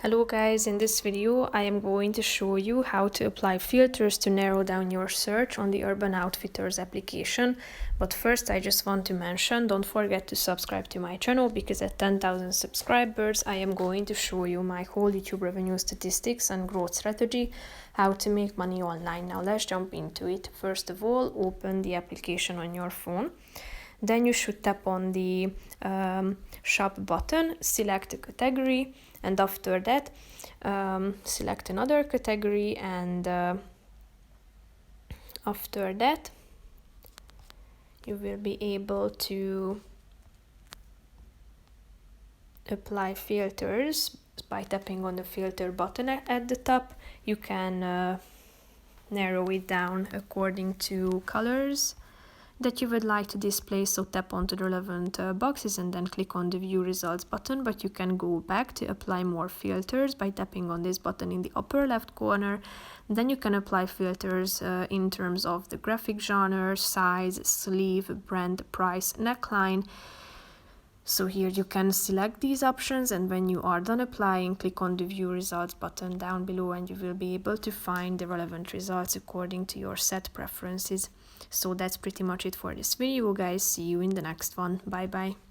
Hello guys, in this video I am going to show you how to apply filters to narrow down your search on the Urban Outfitters application. But first I just want to mention, don't forget to subscribe to my channel because at 10,000 subscribers I am going to show you my whole YouTube revenue statistics and growth strategy, how to make money online. Now let's jump into it. First of all, open the application on your phone. Then you should tap on the shop button, select a category, and after that select another category, and after that you will be able to apply filters by tapping on the filter button at the top. You can narrow it down according to colors that you would like to display, so tap onto the relevant boxes and then click on the view results button. But you can go back to apply more filters by tapping on this button in the upper left corner. Then you can apply filters in terms of the graphic genre, size, sleeve, brand, price, neckline. So here you can select these options, and when you are done applying, click on the view results button down below and you will be able to find the relevant results according to your set preferences. So that's pretty much it for this video, guys. See you in the next one. Bye bye.